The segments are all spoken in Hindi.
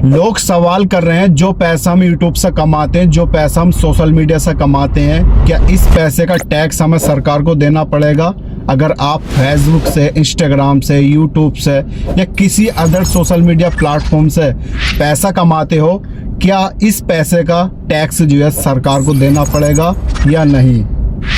लोग सवाल कर रहे हैं, जो पैसा हम यूट्यूब से कमाते हैं, जो पैसा हम सोशल मीडिया से कमाते हैं, क्या इस पैसे का टैक्स हमें सरकार को देना पड़ेगा? अगर आप फेसबुक से, इंस्टाग्राम से, यूट्यूब से या किसी अदर सोशल मीडिया प्लेटफॉर्म से पैसा कमाते हो, क्या इस पैसे का टैक्स जो है सरकार को देना पड़ेगा या नहीं?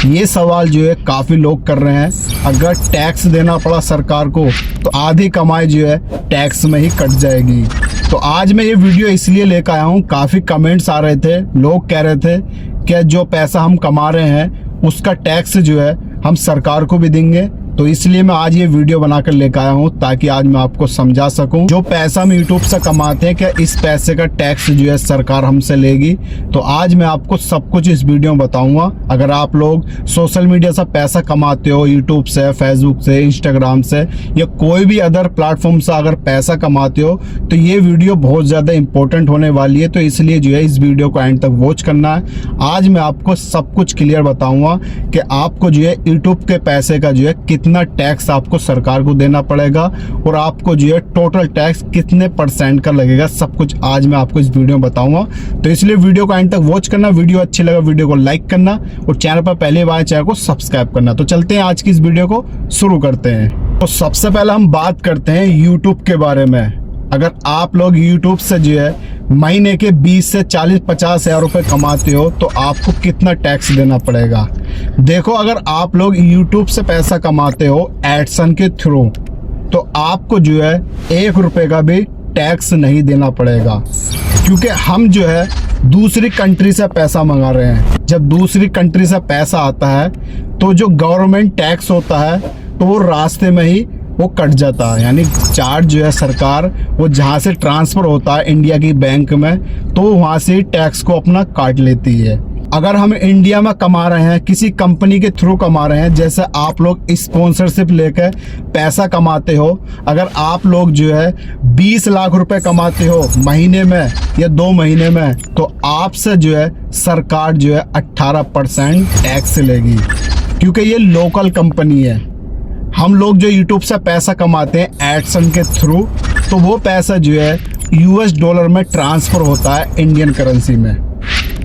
ये सवाल जो है काफ़ी लोग कर रहे हैं। अगर टैक्स देना पड़ा सरकार को तो आधी कमाई जो है टैक्स में ही कट जाएगी। तो आज मैं ये वीडियो इसलिए लेकर आया हूँ, काफ़ी कमेंट्स आ रहे थे, लोग कह रहे थे कि जो पैसा हम कमा रहे हैं उसका टैक्स जो है हम सरकार को भी देंगे। तो इसलिए मैं आज ये वीडियो बनाकर लेकर आया हूँ ताकि आज मैं आपको समझा सकूं, जो पैसा हम यूट्यूब से कमाते हैं क्या इस पैसे का टैक्स जो है सरकार हमसे लेगी। तो आज मैं आपको सब कुछ इस वीडियो में बताऊंगा। अगर आप लोग सोशल मीडिया से पैसा कमाते हो, यूट्यूब से, फेसबुक से, इंस्टाग्राम से या कोई भी अदर प्लेटफॉर्म से अगर पैसा कमाते हो तो ये वीडियो बहुत ज़्यादा इंपॉर्टेंट होने वाली है। तो इसलिए जो है इस वीडियो को एंड तक वॉच करना है। आज मैं आपको सब कुछ क्लियर बताऊँगा कि आपको जो है यूट्यूब के पैसे का जो है कितना टैक्स आपको सरकार को देना पड़ेगा और आपको जो है टोटल टैक्स कितने % का लगेगा। सब कुछ आज मैं आपको इस वीडियो में बताऊंगा। तो इसलिए वीडियो को एंड तक वॉच करना। वीडियो अच्छी लगा वीडियो को लाइक करना और चैनल पर पहले बार चैनल को सब्सक्राइब करना। तो चलते हैं, आज की इस वीडियो को शुरू करते हैं। तो सबसे पहले हम बात करते हैं यूट्यूब के बारे में। अगर आप लोग यूट्यूब से जो है महीने के 20 से 40-50 हज़ार रुपये कमाते हो तो आपको कितना टैक्स देना पड़ेगा। देखो, अगर आप लोग यूट्यूब से पैसा कमाते हो एडसन के थ्रू तो आपको जो है 1 रुपये का भी टैक्स नहीं देना पड़ेगा, क्योंकि हम जो है दूसरी कंट्री से पैसा मंगा रहे हैं। जब दूसरी कंट्री से पैसा आता है तो जो गवर्नमेंट टैक्स होता है तो वो रास्ते में ही वो कट जाता है, यानी चार्ज जो है सरकार वो जहाँ से ट्रांसफ़र होता है इंडिया की बैंक में तो वहाँ से टैक्स को अपना काट लेती है। अगर हम इंडिया में कमा रहे हैं, किसी कंपनी के थ्रू कमा रहे हैं, जैसे आप लोग स्पॉन्सरशिप लेकर पैसा कमाते हो, अगर आप लोग जो है 20 लाख रुपए कमाते हो महीने में या 2 महीने में तो आपसे जो है सरकार जो है 18% टैक्स लेगी, क्योंकि ये लोकल कंपनी है। हम लोग जो यूट्यूब से पैसा कमाते हैं एडसन के थ्रू तो वो पैसा जो है $, में ट्रांसफ़र होता है इंडियन करेंसी में,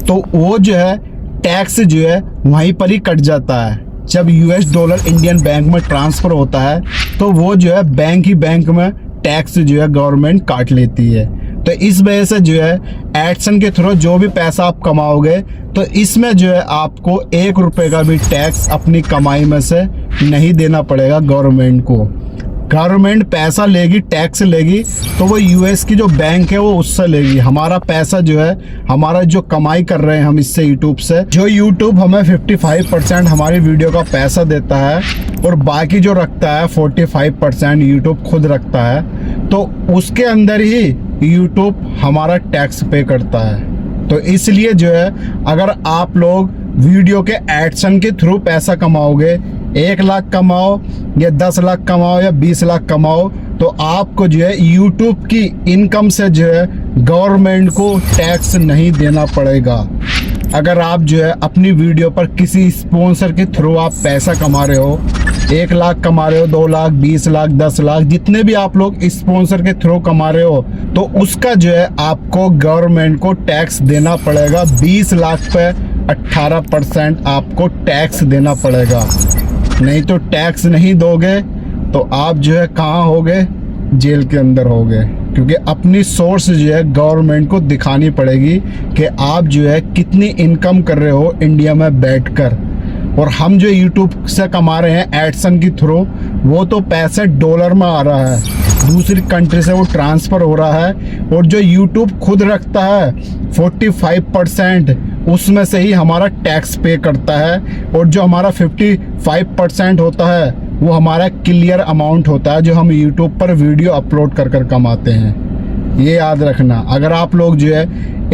तो वो जो है टैक्स जो है वहीं पर ही कट जाता है। जब $, इंडियन बैंक में ट्रांसफ़र होता है तो वो जो है बैंक में टैक्स जो है गवर्नमेंट काट लेती है। तो इस वजह से जो है एडसन के थ्रू जो भी पैसा आप कमाओगे तो इसमें जो है आपको 1 रुपये का भी टैक्स अपनी कमाई में से नहीं देना पड़ेगा गवर्नमेंट को। गवर्नमेंट पैसा लेगी, टैक्स लेगी तो वो यूएस की जो बैंक है वो उससे लेगी। हमारा पैसा जो है, हमारा जो कमाई कर रहे हैं हम इससे यूट्यूब से, जो यूट्यूब हमें 55% हमारी वीडियो का पैसा देता है और बाकी जो रखता है 45% यूट्यूब खुद रखता है, तो उसके अंदर ही यूट्यूब हमारा टैक्स पे करता है। तो इसलिए जो है अगर आप लोग वीडियो के एडसन के थ्रू पैसा कमाओगे, 1 लाख कमाओ या 10 लाख कमाओ या 20 लाख कमाओ, तो आपको जो है यूट्यूब की इनकम से जो है गवर्नमेंट को टैक्स नहीं देना पड़ेगा। अगर आप जो है अपनी वीडियो पर किसी स्पॉन्सर के थ्रू आप पैसा कमा रहे हो, 1 लाख कमा रहे हो, 2 लाख, 20 लाख, 10 लाख, जितने भी आप लोग स्पॉन्सर के थ्रू कमा रहे हो तो उसका जो है आपको गवर्नमेंट को टैक्स देना पड़ेगा। 20 लाख पे 18% आपको टैक्स देना पड़ेगा। नहीं तो टैक्स नहीं दोगे तो आप जो है कहाँ होगे, जेल के अंदर होगे, क्योंकि अपनी सोर्स जो है गवर्नमेंट को दिखानी पड़ेगी कि आप जो है कितनी इनकम कर रहे हो इंडिया में बैठकर। और हम जो यूट्यूब से कमा रहे हैं एडसन के थ्रू वो तो पैसे $, में आ रहा है, दूसरी कंट्री से वो ट्रांसफ़र हो रहा है और जो यूट्यूब खुद रखता है 45% उसमें से ही हमारा टैक्स पे करता है और जो हमारा 55% होता है वो हमारा क्लियर अमाउंट होता है जो हम यूट्यूब पर वीडियो अपलोड कर कमाते हैं। ये याद रखना। अगर आप लोग जो है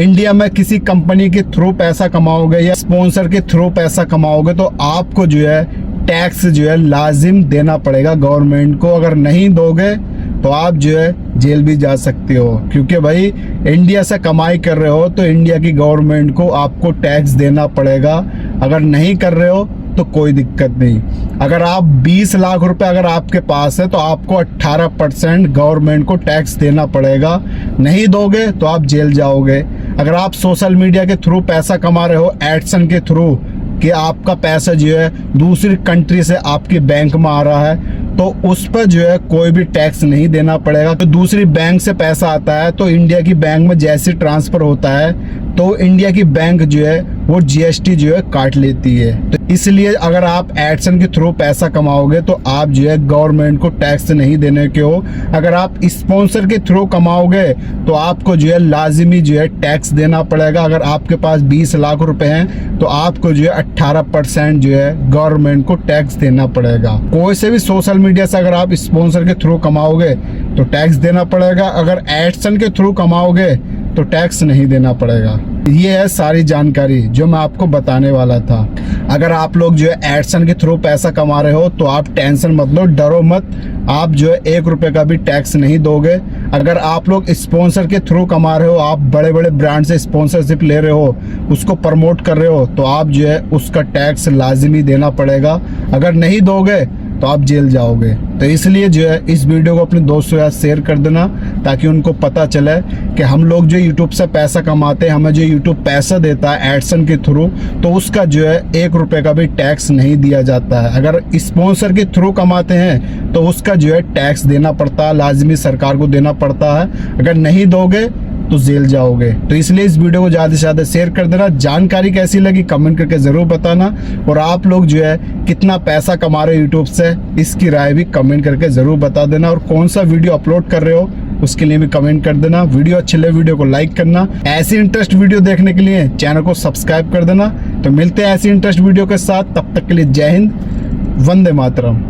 इंडिया में किसी कंपनी के थ्रू पैसा कमाओगे या स्पॉन्सर के थ्रू पैसा कमाओगे तो आपको जो है टैक्स जो है लाजिम देना पड़ेगा गवर्नमेंट को। अगर नहीं दोगे तो आप जो है जेल भी जा सकते हो, क्योंकि भाई इंडिया से कमाई कर रहे हो तो इंडिया की गवर्नमेंट को आपको टैक्स देना पड़ेगा। अगर नहीं कर रहे हो तो कोई दिक्कत नहीं। अगर आप 20 लाख रुपए अगर आपके पास है तो आपको 18% गवर्नमेंट को टैक्स देना पड़ेगा। नहीं दोगे तो आप जेल जाओगे। अगर आप सोशल मीडिया के थ्रू पैसा कमा रहे हो, एडसन के थ्रू, कि आपका पैसा जो है दूसरी कंट्री से आपके बैंक में आ रहा है, तो उस पर जो है कोई भी टैक्स नहीं देना पड़ेगा। तो दूसरी बैंक से पैसा आता है तो इंडिया की बैंक में जैसे ट्रांसफर होता है तो इंडिया की बैंक जो है वो जीएसटी जो है काट लेती है। तो इसलिए अगर आप एडसन के थ्रू पैसा कमाओगे तो आप जो है गवर्नमेंट को टैक्स नहीं देने के हो। अगर आप स्पॉन्सर के थ्रू कमाओगे तो आपको जो है लाजिमी जो है टैक्स देना पड़ेगा। अगर आपके पास 20 लाख रुपए हैं तो आपको जो है 18% जो है गवर्नमेंट को टैक्स देना पड़ेगा। कोई से भी सोशल मीडिया से अगर आप स्पॉन्सर के थ्रू कमाओगे तो टैक्स देना पड़ेगा। अगर एडसन के थ्रू कमाओगे तो टैक्स नहीं देना पड़ेगा। ये है सारी जानकारी जो मैं आपको बताने वाला था। अगर आप लोग जो है एडसन के थ्रू पैसा कमा रहे हो तो आप टेंशन मत लो, डरो मत। आप जो है 1 रुपए का भी टैक्स नहीं दोगे। अगर आप लोग स्पॉन्सर के थ्रू कमा रहे हो, आप बड़े बड़े ब्रांड से स्पॉन्सरशिप ले रहे हो, उसको प्रमोट कर रहे हो, तो आप जो है उसका टैक्स लाजिमी देना पड़ेगा। अगर नहीं दोगे तो आप जेल जाओगे। तो इसलिए जो है इस वीडियो को अपने दोस्तों के साथ शेयर कर देना ताकि उनको पता चले कि हम लोग जो यूट्यूब से पैसा कमाते हैं, हमें जो यूट्यूब पैसा देता है एडसन के थ्रू, तो उसका जो है 1 रुपए का भी टैक्स नहीं दिया जाता है। अगर स्पॉन्सर के थ्रू कमाते हैं तो उसका जो है टैक्स देना पड़ता है, लाजिमी सरकार को देना पड़ता है। अगर नहीं दोगे तो जेल जाओगे। तो इसलिए इस वीडियो को ज़्यादा से ज़्यादा शेयर कर देना। जानकारी कैसी लगी कमेंट करके ज़रूर बताना, और आप लोग जो है कितना पैसा कमा रहे हो यूट्यूब से, इसकी राय भी कमेंट करके ज़रूर बता देना। और कौन सा वीडियो अपलोड कर रहे हो उसके लिए भी कमेंट कर देना। वीडियो अच्छी लगे वीडियो को लाइक करना। ऐसी इंटरेस्ट वीडियो देखने के लिए चैनल को सब्सक्राइब कर देना। तो मिलते हैं ऐसी इंटरेस्ट वीडियो के साथ, तब तक के लिए जय हिंद, वंदे मातरम।